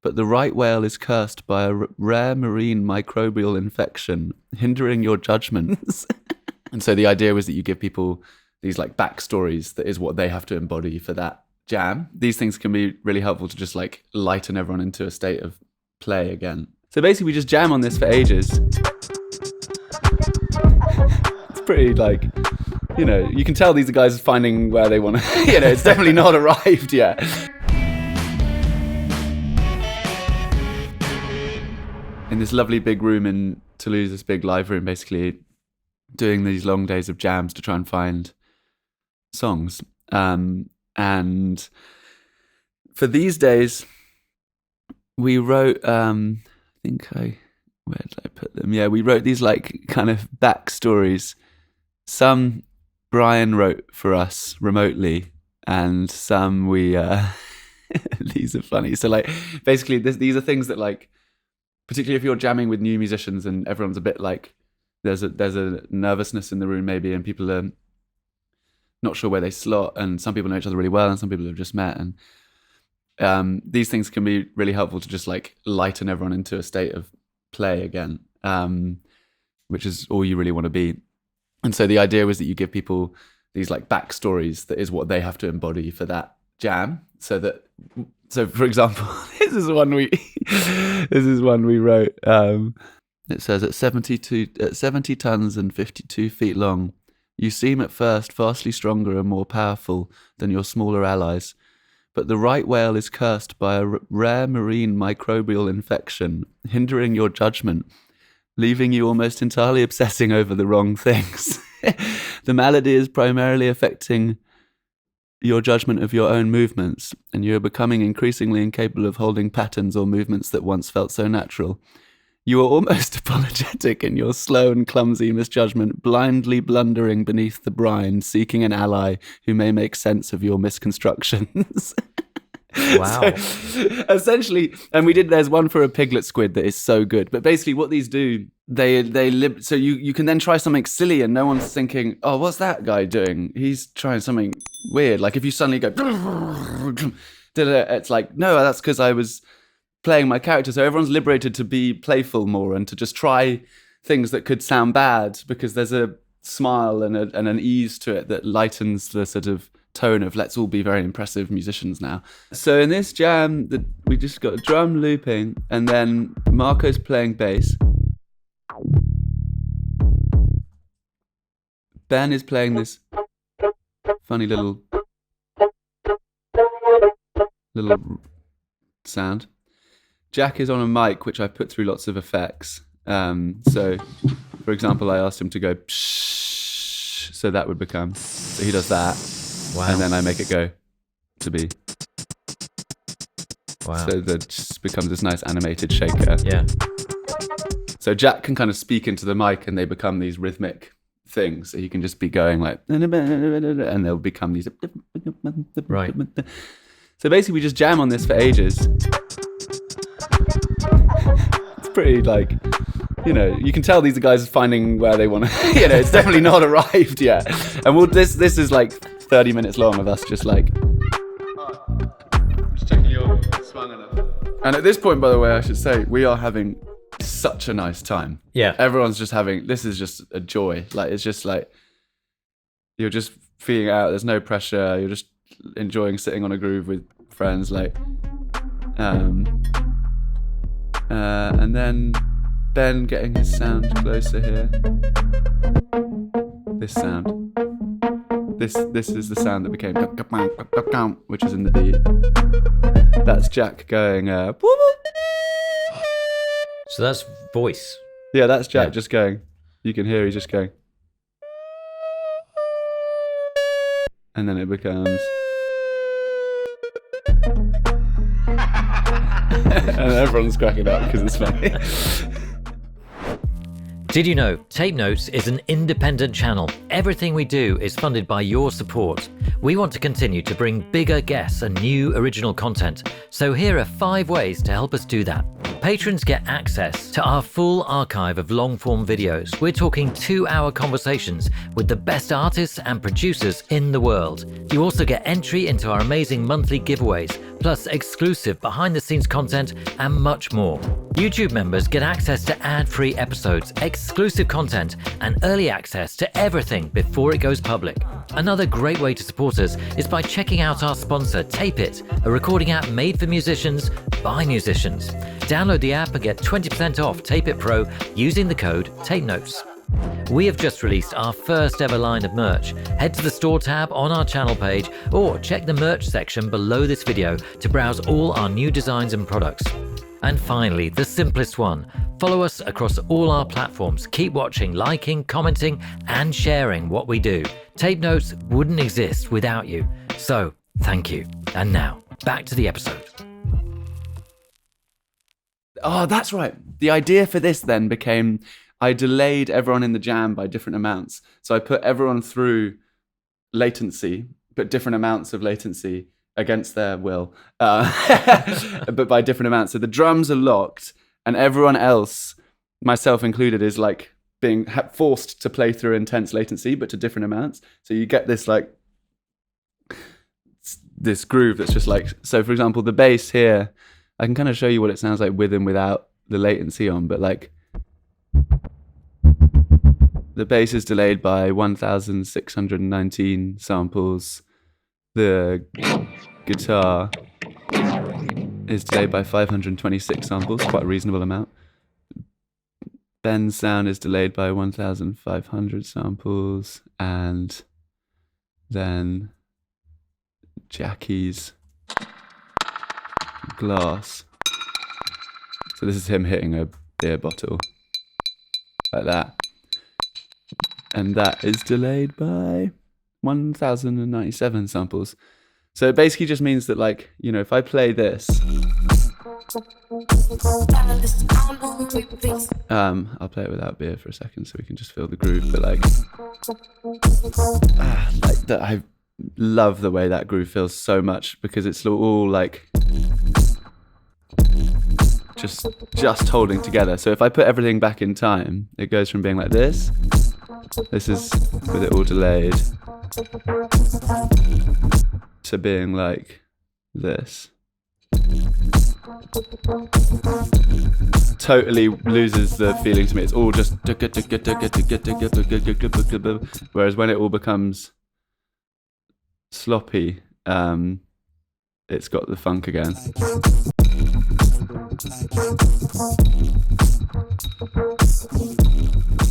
but the right whale is cursed by a rare marine microbial infection, hindering your judgments. And so the idea was that you give people these like backstories that is what they have to embody for that jam. These things can be really helpful to just like lighten everyone into a state of play again. So basically we just jam on this for ages. It's pretty like, you know, you can tell these are guys finding where they want to, you know, it's definitely not arrived yet. In this lovely big room in Toulouse, this big live room, basically doing these long days of jams to try and find songs. And for these days, we wrote, where did I put them? Yeah, we wrote these like kind of backstories. Some Brian wrote for us remotely, and some we, these are funny. So like, basically these are things that like, particularly if you're jamming with new musicians and everyone's a bit like, there's a nervousness in the room maybe, and people are not sure where they slot, and some people know each other really well and some people have just met, and these things can be really helpful to just like lighten everyone into a state of play again, which is all you really want to be. And so the idea was that you give people these like backstories that is what they have to embody for that jam. So for example, this is one we wrote. It says at 70 tons and 52 feet long, you seem at first vastly stronger and more powerful than your smaller allies, but the right whale is cursed by a rare marine microbial infection, hindering your judgment, leaving you almost entirely obsessing over the wrong things. The malady is primarily affecting your judgment of your own movements, and you are becoming increasingly incapable of holding patterns or movements that once felt so natural. You are almost apologetic in your slow and clumsy misjudgment, blindly blundering beneath the brine, seeking an ally who may make sense of your misconstructions. Wow. So, essentially, and there's one for a piglet squid that is so good. But basically what these do, so you can then try something silly and no one's thinking, oh, what's that guy doing? He's trying something weird. Like if you suddenly go, it's like, no, that's because I was playing my character. So everyone's liberated to be playful more and to just try things that could sound bad, because there's a smile and an ease to it that lightens the sort of tone of let's all be very impressive musicians now. So in this jam, we just got a drum looping, and then Marco's playing bass. Ben is playing this funny little sound. Jack is on a mic, which I put through lots of effects. So, for example, I asked him to go psh, so that would become, so he does that. Wow. And then I make it go to be. Wow. So that just becomes this nice animated shaker. Yeah. So Jack can kind of speak into the mic and they become these rhythmic things. So he can just be going like, and they'll become these. Right. So basically we just jam on this for ages. It's pretty like, you know, you can tell these are guys finding where they want to, you know, it's definitely not arrived yet. And this is like 30 minutes long of us just like, just checking you're swung enough. And at this point, by the way, I should say, we are having such a nice time. Yeah. Everyone's just this is just a joy. Like, it's just like, you're just feeling it out. There's no pressure. You're just enjoying sitting on a groove with friends. Like, and then Ben getting his sound closer here. This sound. This is the sound that became, which is in the beat. That's Jack going, So that's voice. yeah, that's Jack just going. You can hear he's just going. And then it becomes. And everyone's cracking up because it's funny. Did you know Tape Notes is an independent channel? Everything we do is funded by your support. We want to continue to bring bigger guests and new original content. So here are 5 ways to help us do that. Patrons get access to our full archive of long-form videos. We're talking 2-hour conversations with the best artists and producers in the world. You also get entry into our amazing monthly giveaways, plus exclusive behind-the-scenes content and much more. YouTube members get access to ad-free episodes, exclusive content, and early access to everything before it goes public. Another great way to support us is by checking out our sponsor, Tape It, a recording app made for musicians by musicians. Download the app and get 20% off Tape It Pro using the code TAPENOTES. We have just released our first ever line of merch. Head to the store tab on our channel page or check the merch section below this video to browse all our new designs and products. And finally, the simplest one. Follow us across all our platforms. Keep watching, liking, commenting, and sharing what we do. Tape Notes wouldn't exist without you. So, thank you. And now, back to the episode. Oh, that's right. The idea for this then became I delayed everyone in the jam by different amounts. So I put everyone through latency, but different amounts of latency against their will, but by different amounts. So the drums are locked and everyone else, myself included, is like being forced to play through intense latency, but to different amounts. So you get this like, this groove that's just like, so for example, the bass here, I can kind of show you what it sounds like with and without the latency on, but like, the bass is delayed by 1,619 samples. The guitar is delayed by 526 samples, quite a reasonable amount. Ben's sound is delayed by 1,500 samples, and then Jackie's glass. So this is him hitting a beer bottle like that. And that is delayed by 1,097 samples. So it basically just means that, like, you know, if I play this, I'll play it without beer for a second so we can just feel the groove. But like that, I love the way that groove feels so much because it's all like just holding together. So if I put everything back in time, it goes from being like this. This is with it all delayed to being like this. Totally loses the feeling to me. It's all just, whereas when it all becomes sloppy, it's got the funk again.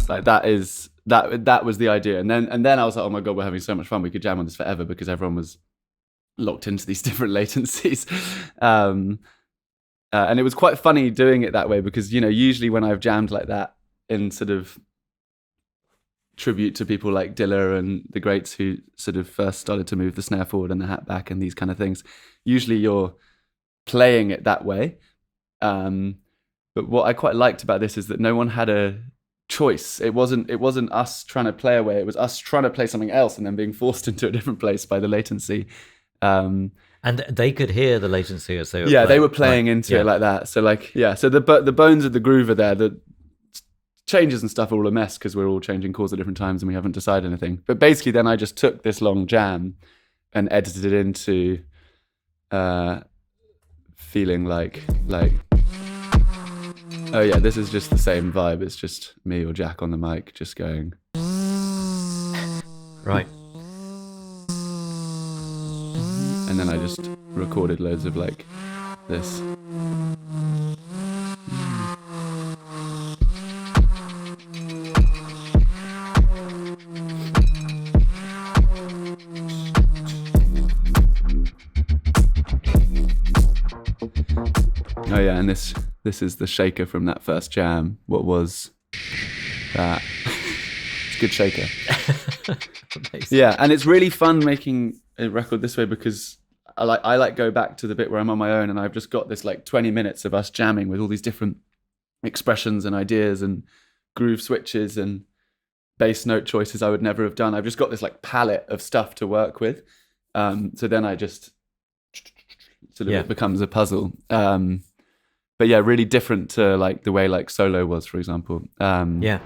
Like that was the idea, and then I was like, oh my god, we're having so much fun. We could jam on this forever because everyone was locked into these different latencies, and it was quite funny doing it that way because, you know, usually when I've jammed like that in sort of tribute to people like Dilla and the greats who sort of first started to move the snare forward and the hat back and these kind of things, usually you're playing it that way. But what I quite liked about this is that no one had a choice. It wasn't us trying to play away. It was us trying to play something else and then being forced into a different place by the latency. And they could hear the latency as they were playing. They were playing into it like that. So like, so the bones of the groove are there. The changes and stuff are all a mess because we're all changing chords at different times and we haven't decided anything. But basically then I just took this long jam and edited it into feeling like oh yeah, this is just the same vibe. It's just me or Jack on the mic just going. Right. And then I just recorded loads of like this. Oh yeah, and this is the shaker from that first jam. What was that? It's a good shaker. Yeah, and it's really fun making a record this way because I like go back to the bit where I'm on my own and I've just got this like 20 minutes of us jamming with all these different expressions and ideas and groove switches and bass note choices I would never have done. I've just got this like palette of stuff to work with. So then I just sort of it becomes a puzzle. But yeah, really different to like the way like solo was, for example. Yeah.